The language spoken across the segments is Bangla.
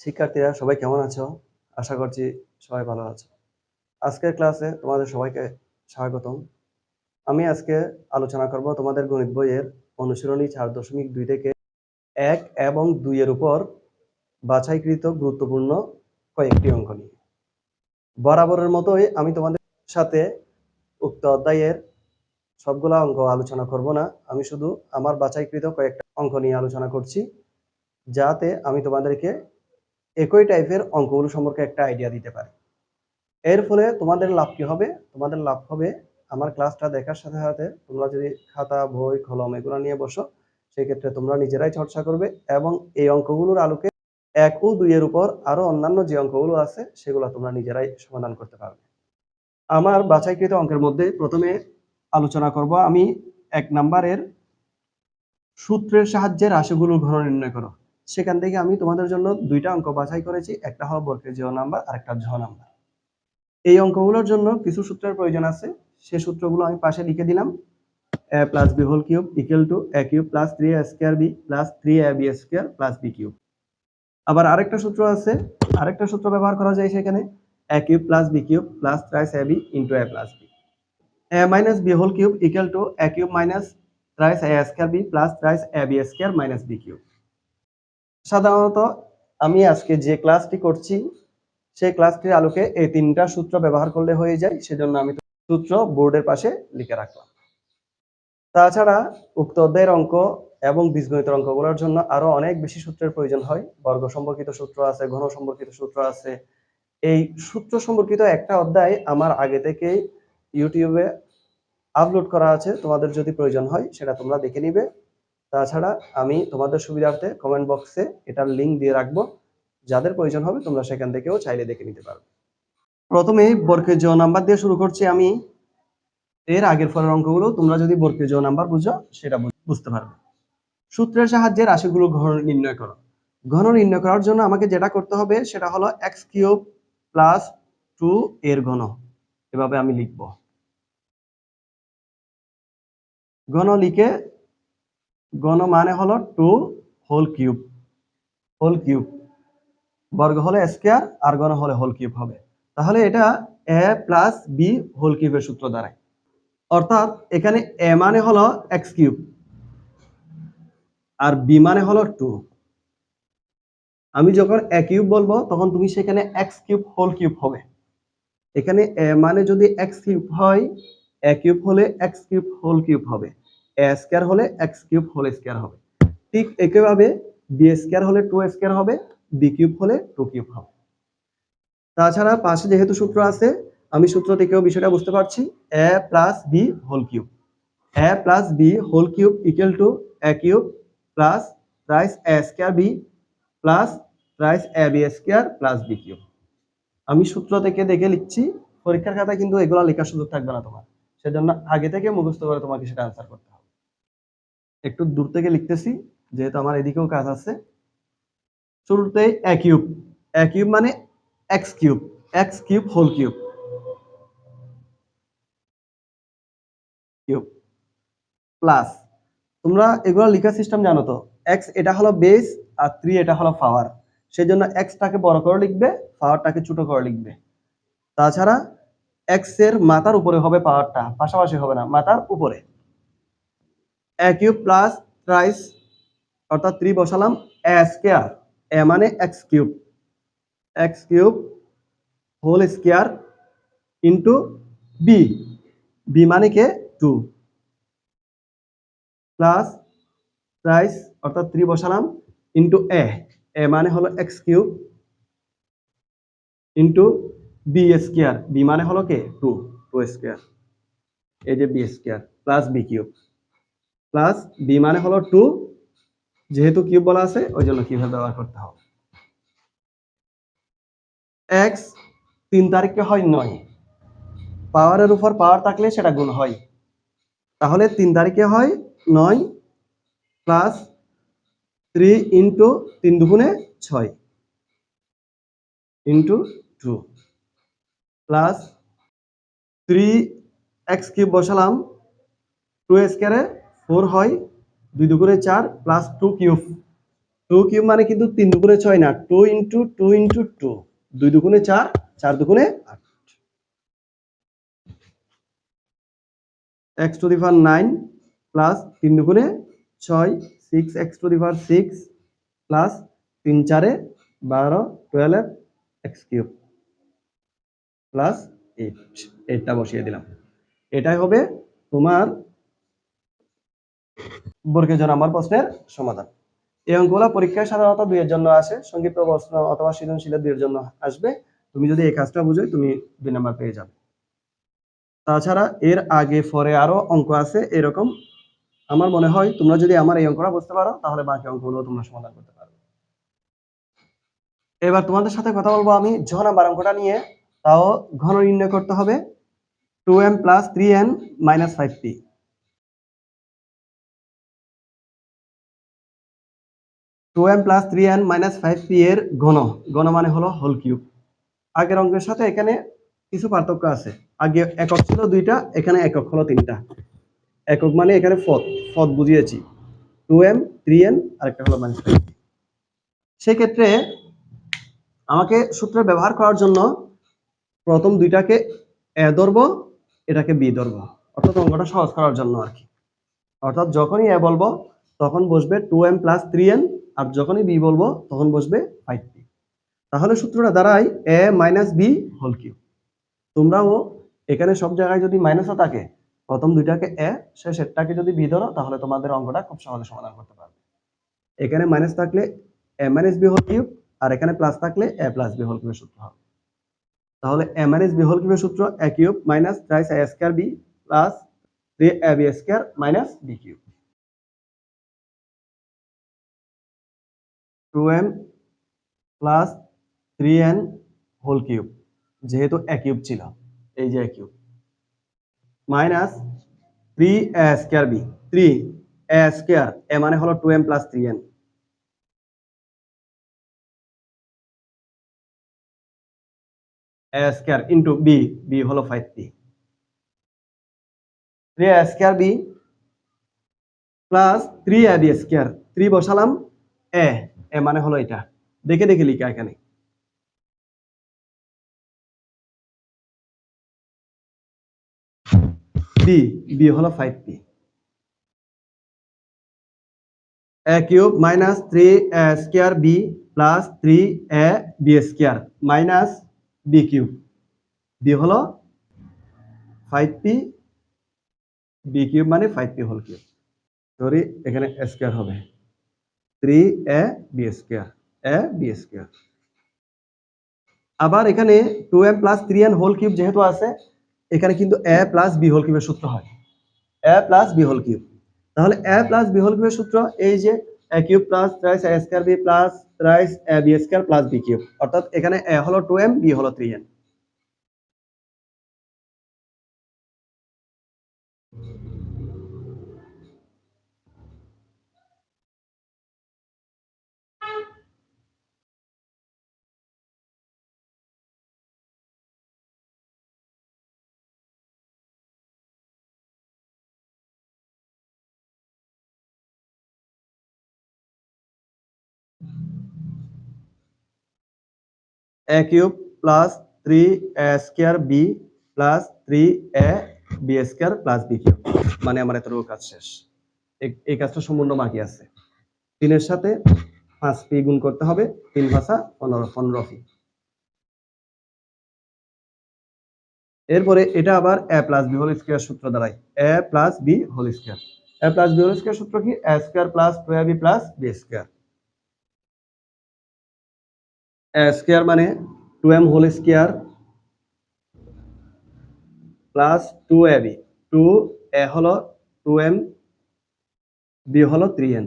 শিক্ষার্থীরা সবাই কেমন আছো? আশা করছি সবাই ভালো আছো। আজকের ক্লাসে তোমাদের সবাইকে স্বাগতম। আমি আজকে আলোচনা করব তোমাদের গণিত বইয়ের অনুশীলনী 4.2 থেকে 1 এবং 2 এর উপর বাছাইকৃত গুরুত্বপূর্ণ কয়েকটি অঙ্ক নিয়ে। বরাবরের মতোই আমি তোমাদের সাথে উক্ত অধ্যায়ের সবগুলা অঙ্ক আলোচনা করব না। আমি শুধু আমার বাছাইকৃত কয়েকটা অঙ্ক নিয়ে আলোচনা করছি, যাতে আমি তোমাদেরকে একই টাইপের অঙ্কগুলো সম্পর্কে একটা আইডিয়া দিতে পারি। এর ফলে তোমাদের লাভ কি হবে? তোমাদের লাভ হবে আমার ক্লাসটা দেখার সাথে সাথে তোমরা যদি খাতা, বই, কলম এগুলো নিয়ে বসো, সেক্ষেত্রে তোমরা নিজেরাই চর্চা করবে এবং এই অঙ্কগুলোর আলোকে 1 ও 2 এর উপর আরো অন্যান্য যে অঙ্কগুলো আছে সেগুলো তোমরা নিজেরাই সমাধান করতে পারবে। আমার বাছাইকৃত অঙ্কের মধ্যে প্রথমে আলোচনা করব আমি 1 নাম্বারের সূত্রের সাহায্যে রাশিগুলোর ঘন নির্ণয় করো। সেখান থেকে আমি তোমাদের জন্য 2টা অঙ্ক বাছাই করেছি, একটা হলো বর্গের নাম্বার আর একটা ঝ নাম্বার। এই অঙ্কগুলোর জন্য কিছু সূত্রের প্রয়োজন আছে, সেই সূত্রগুলো আমি পাশে লিখে দিলাম। a plus b whole cube equal to a cube plus 3a square b plus 3ab square plus b cube। আবার আরেকটা সূত্র আছে, আরেকটা সূত্র ব্যবহার করা যায় সেখানে a cube plus b cube plus thrice ab into a plus b। a minus b whole cube equal to a cube minus thrice a square b plus thrice ab square minus b cube। সাধারণত আমি আজকে যে ক্লাসটি করছি সেই ক্লাসটির আলোকে এই 3টা সূত্র ব্যবহার করলে হয়ে যায়, সেজন্য আমি সূত্র বোর্ডের পাশে লিখে রাখলাম। তাছাড়া উক্ত অধ্যায়ের অঙ্ক এবং বীজগণিতের অঙ্কগুলোর জন্য আরো অনেক বেশি সূত্রের প্রয়োজন হয়। বর্গ সম্পর্কিত সূত্র আছে, ঘন সম্পর্কিত সূত্র আছে। এই সূত্র সম্পর্কিত একটা অধ্যায় আমার আগে থেকেই ইউটিউবে আপলোড করা আছে, তোমাদের যদি প্রয়োজন হয় সেটা তোমরা দেখে নিবে। তাছাড়া আমি তোমাদের সুবিধার্থে কমেন্ট বক্সে এটার লিঙ্ক দিয়ে রাখবো, যাদের প্রয়োজন হবে তোমরা সেখান থেকেও চাইলে দেখে নিতে পারবে। প্রথমে বর্গের জ নাম্বার দিয়ে শুরু করছি আমি। এর আগের ফলের অঙ্কগুলো তোমরা যদি বর্গের জ নাম্বার বুঝো সেটা বুঝতে পারবে। সূত্রের সাহায্যে রাশিগুলো ঘন নির্ণয় করো। ঘন নির্ণয় করার জন্য আমাকে যেটা করতে হবে সেটা হলো x কিউব প্লাস 2 এর ঘন। এভাবে আমি লিখব। ঘন লিখে, ঘন মানে হলো 2 হোল কিউব। হোল কিউব বর্গ হলে স্কয়ার আর ঘন হলে হোল কিউব হবে। তাহলে এটা a প্লাস b হোল কিউবের সূত্র দাঁড়ায়। অর্থাৎ এখানে a মানে হলো x কিউব আর b মানে হলো 2। আমি যখন a কিউব বলবো তখন তুমি সেখানে x কিউব হোল কিউব হবে। এখানে a মানে যদি x কিউব হয়, a কিউব হলে x কিউব হোল কিউব হবে, a স্কয়ার হলে x কিউব হোল স্কয়ার হবে। ঠিক একইভাবে b স্কয়ার হলে 2 স্কয়ার হবে, b কিউব হলে 2 কিউব হবে। তাছাড়া পাশে যেহেতু সূত্র আছে, আমি সূত্র থেকেও বিষয়টা বুঝতে পারছি। a plus b whole cube, a plus b whole cube equal to a cube plus thrice a square b plus thrice ab square plus b cube. আমি সূত্র থেকে দেখে লিখছি, পরীক্ষার খাতায় কিন্তু এগুলো লেখার সুযোগ থাকবে না তোমার, সেজন্য আগে থেকে মুখস্থ করে তোমাকে সেটা আনসার করতে হবে। একটু দূর থেকে লিখতেছি যেহেতু আমার এদিকেও কাজ আছে। শুরুতে a কিউব, a কিউব মানে x cube, x cube whole cube, cube plus, তোমরা এগুলো লেখার সিস্টেম জানো তো, x এটা হলো বেস আর 3 এটা হলো পাওয়ার, সেজন্য x টাকে বড় করে লিখবে, পাওয়ারটাকে ছোট করে লিখবে। তাছাড়া x এর মাথার উপরে হবে পাওয়ারটা, পাশাপাশি হবে না, মাথার উপরে। a কিউব প্লাস থ্রাইস অর্থাৎ 3 বসালাম a স্কয়ার, a মানে x cube, x cube whole square into b, b মানে কে 2 প্লাস থ্রাইস অর্থাৎ 3 বসালাম ইনটু a, a মানে হলো x cube into b square, b মানে হলো কে 2, 2 স্কয়ার, এই যে b square plus b cube plus b মানে হলো 2, যেহেতু কিউব বলা আছে ওই জন্য কিউব ব্যবহার করতে হবে। x 3 তারিখে হয় 9, পাওয়ারের উপর পাওয়ার থাকলে সেটা গুণ হয়, তাহলে 3 তারিখে হয় 9 প্লাস 3 ইনটু 3 দুগুণে 6 ইনটু 2 প্লাস 3x কিউব বসালাম, 2 স্কয়ারে 4 হয়, 2 দুগুণে 4 প্লাস 2 কিউব টু কিউব মানে কিন্তু 3 দুগুণে 6 না, 2 ইন্টু 2 ইন্টু 2, 2 দুগুণে 4, 4 দুগুণে 8, x to the power 9 plus 3 দুগুণে 6, 6x to the power 6 plus 3 4 12, 12 x cube plus 8, 8টা বসিয়ে দিলাম। এটাই হবে তোমার বর্গের জন্য আমার প্রশ্নের সমাধান। এই অঙ্কগুলো পরীক্ষায় সাধারণত 2 এর জন্য আসে, সংক্ষিপ্ত প্রশ্ন অথবা সৃজনশীলের 2 এর জন্য আসবে। তুমি যদি এই কাজটা বুঝো তুমি 2 নাম্বার পেয়ে যাবে। তাছাড়া এর আগে পরে আরো অঙ্ক আছে এরকম। আমার মনে হয় তোমরা যদি আমার এই অঙ্কটা বুঝতে পারো তাহলে বাকি অঙ্কগুলো তোমরা সমাধান করতে পারবে। এবার তোমাদের সাথে কথা বলবো আমি জ নাম্বার অঙ্কটা নিয়ে। তাও ঘন নির্ণয় করতে হবে 2m plus 3n minus 5p। 2m plus 3n minus 5p এর ঘন, ঘন মানে হলো হোল কিউব। আগের অঙ্কের সাথে এখানে কিছু পার্থক্য আছে। আগে একক ছিল 2টা, এখানে একক হলো 3টা। একক মানে এখানে পদ বুঝিয়েছি, 2m 3n আর একটা হলো মাইনাস 5p। সেক্ষেত্রে আমাকে সূত্র ব্যবহার করার জন্য প্রথম দুইটাকে এ ধরবো, এটাকে বি ধরবো, অর্থাৎ অঙ্কটা সহজ করার জন্য আর কি। অর্থাৎ যখনই এ বলবো তখন বসবে 2m প্লাস 3n, আর যখনই বি বলবো তখন বসবে 5p। তাহলে সূত্রটা দাঁড়ায় a minus B whole cube. তোমরাও এখানে সব জায়গায় যদি মাইনাসও থাকে, প্রথম দুইটাকে এ, শেষেরটাকে যদি বি ধরো তাহলে তোমাদের অঙ্কটা খুব সহজে সমাধান করতে পারবে। এখানে মাইনাস থাকলে a minus B whole cube, আর এখানে প্লাস থাকলে a প্লাস বি হোল কিউবের সূত্র হবে। তাহলে a মাইনাস বি হোল কিউবের সূত্র a cube minus thrice a square B plus 3ab square minus b cube. 2m plus 3n whole cube, যেহেতু a কিউব ছিল, এই যে a cube, minus 3a square B, 3a square, a মানে হলো 2m plus 3n, a square into b, b হলো 5p, 3a square b plus 3ab square, 3 বসালাম, a, a মানে হলো এটা, দেখে দেখে লিখা এখানে, b, b হলো 5p, a cube minus 3a square b plus 3ab square minus b cube, b হলো 5p, b কিউব মানে 5p হোল কিউব। সরি, এখানে স্কয়ার হবে 3ab square, a b square. আবার এখানে 2m plus 3n whole cube যেহেতু আছে, এখানে কিন্তু a প্লাস b হোল কিউবের সূত্র হয়, a plus b whole cube. তাহলে a প্লাস b হোল কিউবের সূত্র এই যে a cube plus thrice a square b plus thrice a b square plus b cube, অর্থাৎ এখানে a হলো 2m, b হলো 3n। a cube plus 3a square b plus 3a b square plus b cube, মানে আমার এতটুকু কাজ শেষ। এই কাজটা সম্পূর্ণ বাকি আছে। 3 এর সাথে 5p গুণ করতে হবে, 3 ভাষা 15p। এরপরে এটা আবার a plus b whole square সূত্র দাঁড়ায়, a plus b whole square. a plus b whole square সূত্র কি? a square plus 2ab plus b square. a square মানে 2m whole square plus 2ab, 2a হলো 2m, b হলো 3n,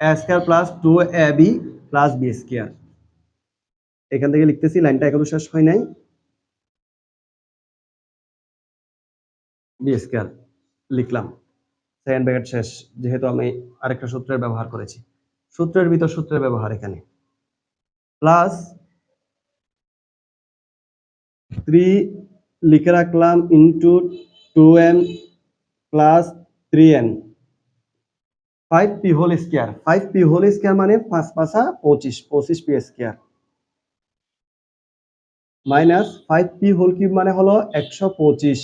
a square plus 2ab plus b square. এখান থেকে লিখতেছি, লাইনটা এখনো শেষ হয় নাই, b স্কয়ার লিখলাম, সেকেন্ড ব্র্যাকেট শেষ, যেহেতু আমি আরেকটা সূত্রের ব্যবহার করেছি, সূত্রের ভিতর সূত্রের ব্যবহার এখানে, প্লাস 3 লিখে রাখলাম into 2m plus 3n 5p whole square, 5p whole square মানে 5 5 25, 25p square minus 5p whole cube মানে হলো 125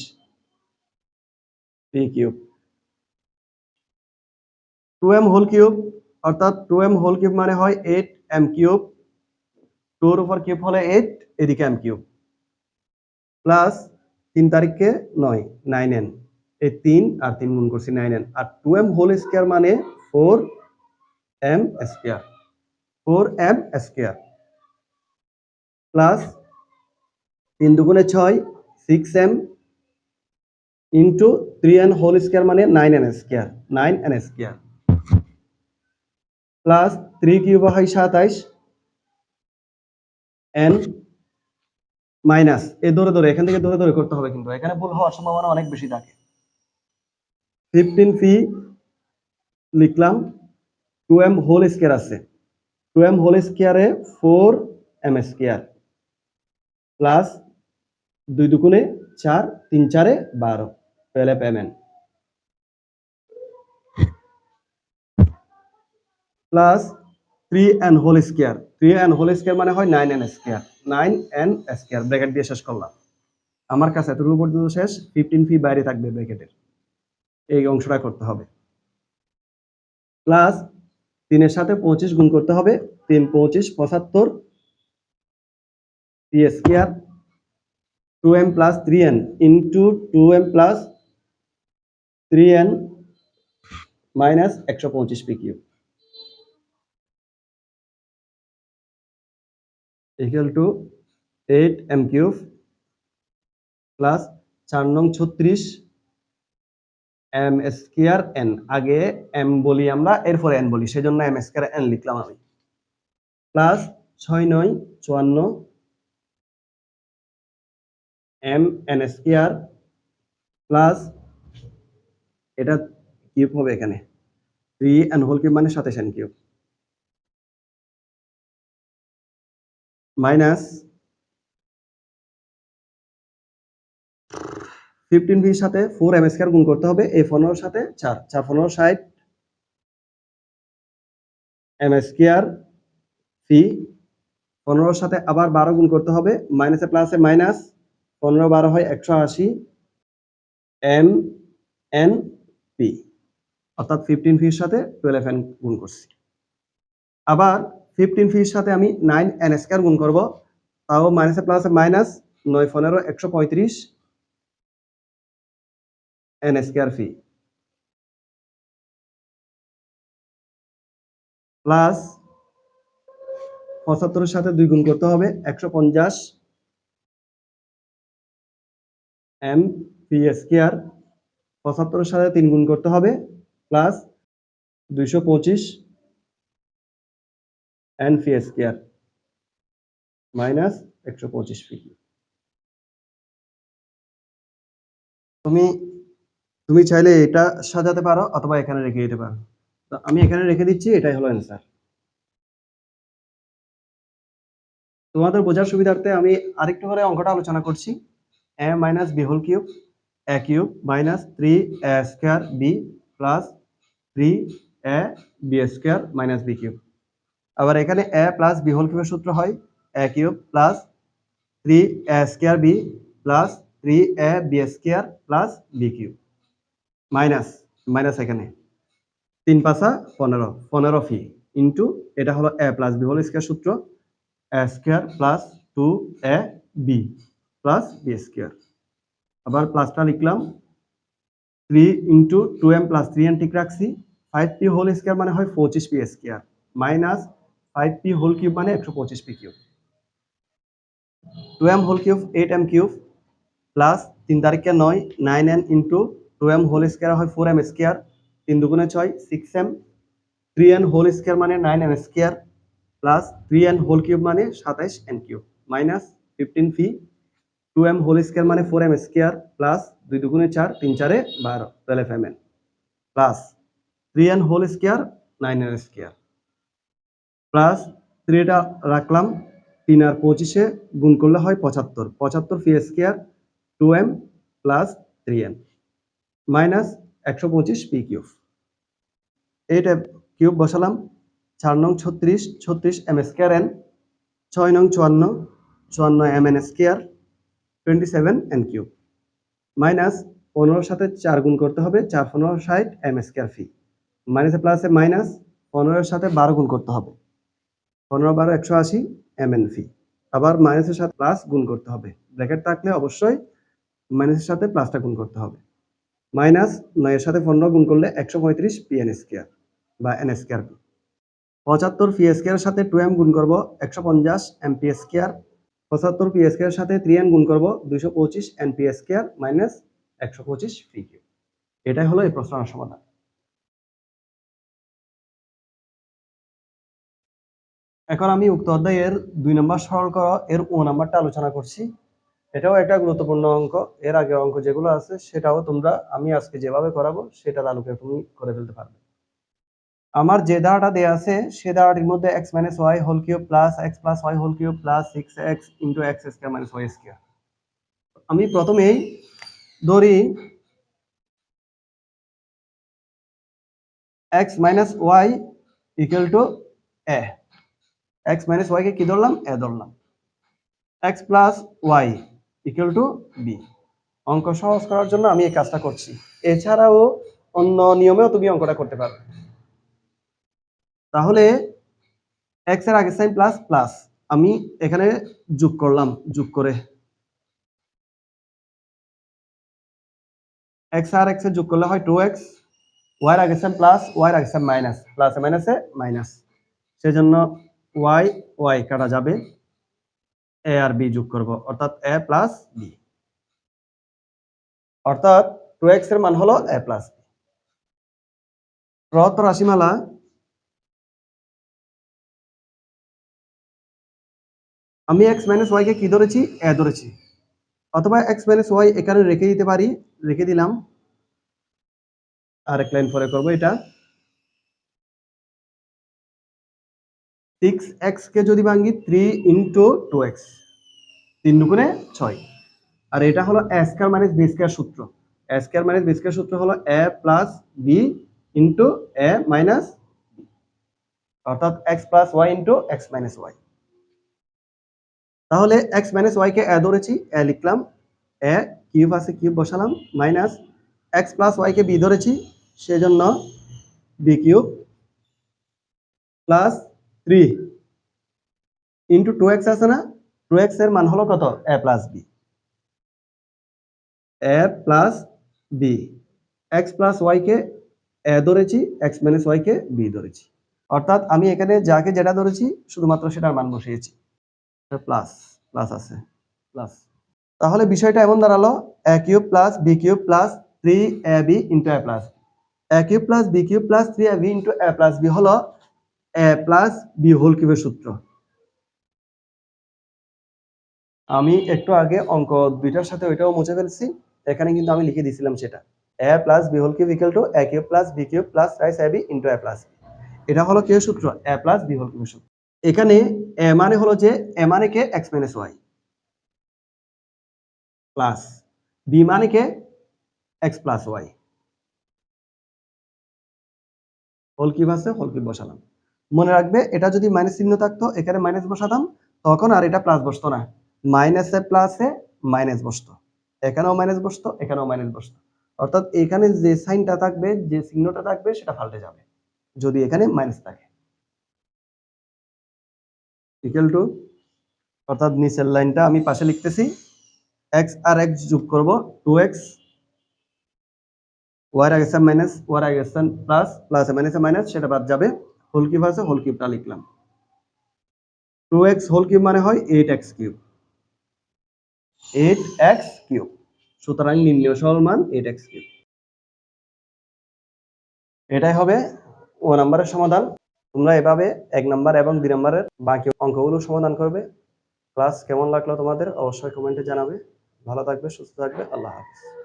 p cube. 2m whole cube অর্থাৎ 2m হোল কিউব মানে হয় 8m কিউব, 2 এর উপর কিউব হলে 8, এদিকে m কিউব প্লাস 3 তারিখে 9, 9n, এই 3 আর 3 গুণ করছি 9n, আর 2m হোল স্কয়ার মানে 4m square, 4m square plus 3 দুগুণে 6, 6m into 3n whole square মানে 9n square, 9n square plus 3 cube হয় 27 n মাইনাস ধরে ধরে এখান থেকে ধরে ধরে করতে হবে, কিন্তু এখানে ভুল হওয়ার সম্ভাবনা অনেক বেশি থাকে। 15p লিখলাম, 2m হোল স্কয়ার আছে, 2m whole স্কয়ারে 4m square plus 2 দুগুণে 4, 3 4 12, 12mn plus 3n whole square, 3n whole square মানে হয় 9n square, 9n square bracket দিয়ে শেষ করলাম। আমার কাছে এতটুকু পর্যন্ত শেষ, 15p বাইরে থাকবে ব্র্যাকেটের, এই অংশটা করতে হবে। প্লাস 3 এর সাথে 25 গুণ করতে হবে, 3 25 75 p square, 2m plus 3n into 2m plus 3n minus 125p cube equal two 8m cube plus 4 নং 36 m স্কয়ার n, আগে m বলি আমরা এরপরে n বলি, সেজন্য m স্কয়ার n লিখলাম আমি, plus 6 9 54 m n square plus এটা কিউব হবে এখানে 3n হোল কিউব মানে 27n কিউব মাইনাস 15p এর সাথে 4m স্কয়ার গুণ করতে হবে, এই 15 এর সাথে 4 4 15 60 m স্কয়ার পি, 15 এর সাথে আবার 12 গুণ করতে হবে, মাইনাসে প্লাসে মাইনাস, 15 12 হয় 180 m n p, অর্থাৎ 15p এর সাথে 12n গুণ করছি। আবার 15p এর সাথে আমি 9n স্কয়ার গুণ করব, তাও মাইনাসে প্লাসে minus, 9 15 135 n square P plus 75 এর সাথে 2 গুণ করতে হবে, 150 m p স্কয়ার, 75 এর সাথে 3 গুণ করতে হবে plus 225 n p square minus 125 P. তুমি চাইলে এটা সাজাতে পারো অথবা এখানে রেখে দিতে পারো, তো আমি এখানে রেখে দিচ্ছি, এটাই হলো অ্যান্সার। তোমাদের বোঝার সুবিধার্থে আমি আরেকটু করে অঙ্কটা আলোচনা করছি। a minus b whole cube a cube minus 3a square b plus 3a b square minus b cube. আবার এখানে a প্লাস b হোল কিউবের সূত্র হয় a cube plus 3a square b plus 3a b square plus b cube minus minus এখানে 3 5 15 15 ফি ইন্টু এটা হলো a plus b whole square সূত্র, a square plus 2ab plus b square. আবার প্লাসটা লিখলাম 3 ইন্টু 2m প্লাস 3n ঠিক রাখছি, 5p হোল স্কয়ার মানে হয় 25p square minus 5p whole cube মানে 125p cube, 2m whole cube 8m cube plus 3 তারিখে 9, 9n into 2m whole square হয় 4m স্কয়ার, 3 দুগুণে 6 6m, 3n হোল স্কয়ার মানে 9n square plus 3n whole cube মানে 27n cube minus 15p, 2m whole square মানে 4m স্কয়ার প্লাস 2 দুগুণে 4 3 4 12 12mn plus 3n whole square 9n square plus 3টা রাখলাম, 3 আর 25 গুণ করলে হয় 75 75 P square 2m plus 3n minus 125 P cube. 8 cube বসালাম, 4 নং 36, 36 m স্কয়ার n, 6 নং 54, 54 mn square, 27 n cube, minus 15 সাথে 4 গুণ করতে হবে, 4 15 60 m স্কয়ার ফি, মাইনাসে প্লাসে মাইনাস, 15 সাথে 12 গুণ করতে হবে, 15 12 180 mn ফি, আবার মাইনাসের সাথে প্লাস গুণ করতে হবে, ব্র্যাকেট থাকলে অবশ্যই মাইনাসের সাথে প্লাসটা গুণ করতে হবে, মাইনাস 9 এর সাথে 15 গুণ করলে 135 pn স্কয়ার বা n স্কয়ার, 75 পি স্কয়ারের সাথে 2m গুণ করব 150 mp স্কয়ার, 75 পি স্কয়ারের সাথে 3n গুণ করব 225 np square minus 125 P cube. এটাই হলো এই প্রশ্নের সমাধান। এখন আমি উক্ত অধ্যায়ের 2 নম্বর সরল করা এর ও নাম্বারটা আলোচনা করছি। এটাও একটা গুরুত্বপূর্ণ অঙ্ক। এর আগের অঙ্ক যেগুলো আছে সেটাও তোমরা আমি আজকে যেভাবে করাবো সেটার আলোকে তুমি করে ফেলতে পারবে। আমার যে ধারাটা দেয়া আছে সে ধারাটির মধ্যে x - y whole cube plus x + y whole cube plus 6x * x square - y square. আমি প্রথমেই ধরি x - y = a। x - y কে কি ধরলাম? a ধরলাম। x + y = b। অঙ্ক সহজ করার জন্য আমি এই কাজটা করছি। এছাড়াও অন্য নিয়মেও তুমি অঙ্কটা করতে পারবে। তাহলে x এর আগের সাইন প্লাস প্লাস আমি এখানে যোগ করলাম, যোগ করে x আর x এর যোগ করলে হয় 2x, y এর আগের সাইন প্লাস, y এর আগের সাইন মাইনাস, প্লাসে মাইনাসে মাইনাস, সেজন্য y y কাটা যাবে, a আর b যোগ করব অর্থাৎ a + b, অর্থাৎ 2x এর মান হলো a + b। প্রদত্ত রাশিমালা আমি x - y কে কি ধরেছি? a ধরেছি, অথবা x - y এখানে রেখে দিতে পারি, রেখে দিলাম, আরেক লাইন পরে করব এটা। 6x কে যদি ভাঙি 3 * 2x, 3 দুগুণে 6, আর এটা হলো a স্কয়ার - b স্কয়ার সূত্র। a স্কয়ার - b স্কয়ার সূত্র হলো a + b * a - b, অর্থাৎ x + y * x - y। তাহলে x - y কে a ধরেছি, a লিখলাম, a কিউব আছে কিউব বসালাম, মাইনাস x + y কে b ধরেছি সেজন্য b কিউব প্লাস 3 * 2x আছে না, 2x এর মান হলো কত? a + b, a + b, x + y K a ধরেছি, x - y কে b ধরেছি, অর্থাৎ আমি এখানে যাকে যেটা ধরেছি শুধুমাত্র সেটার মান বসিয়েছি, প্লাস প্লাস আছে প্লাস। তাহলে বিষয়টা এমন দাঁড়ালো a cube plus b cube plus 3ab * a plus a cube plus b cube plus 3ab * a plus b হলো a প্লাস b হোল কিউবের সূত্র। আমি একটু আগে অঙ্ক দুইটার সাথে ওইটাও মুছে ফেলছি, এখানে কিন্তু আমি লিখে দিয়েছিলাম সেটা a plus b whole cube = a cube plus b cube plus thrice ab * a plus b। এটা হলো কিউবের সূত্র, a প্লাস b হোল কিউবের সূত্র। এখানে a মানে হলো যে a মানে কে x - y প্লাস b মানে কে x + y, হোল কিউব আছে, হোল কিউব বসালাম। মনে রাখবে এটা যদি মাইনাস চিহ্ন থাকতো এখানে মাইনাস বসাতাম, তখন আর এটা প্লাস বসতো না, মাইনাসে প্লাসে মাইনাস বসতো, এখানেও মাইনাস বসতো, এখানেও মাইনাস বসতো, অর্থাৎ এখানে যে সাইনটা থাকবে, যে চিহ্নটা থাকবে সেটা পাল্টে যাবে যদি এখানে মাইনাস থাকে। ইকুয়াল টু, অর্থাৎ নিচের লাইনটা আমি পাশে লিখতেছি, x আর x যোগ করব 2x, y এর আগে সাইন মাইনাস, y এর আগে সাইন প্লাস, প্লাসে মাইনাসে মাইনাস, সেটা বাদ যাবে, হোল কিউব আছে, হোল কিউবটা লিখলাম। 2x হোল কিউব মানে হয় 8x কিউব, 8x কিউব, সুতরাং নির্ণেয় সরল মান 8x কিউব। এটাই হবে ও নাম্বারের সমাধান। তোমরা এভাবে 1 নাম্বার এবং 2 নাম্বারের বাকি অঙ্কগুলো সমাধান করবে। ক্লাস কেমন লাগলো তোমাদের অবশ্যই কমেন্টে জানাবে। ভালো থাকবে, সুস্থ থাকবে, আল্লাহ হাফেজ।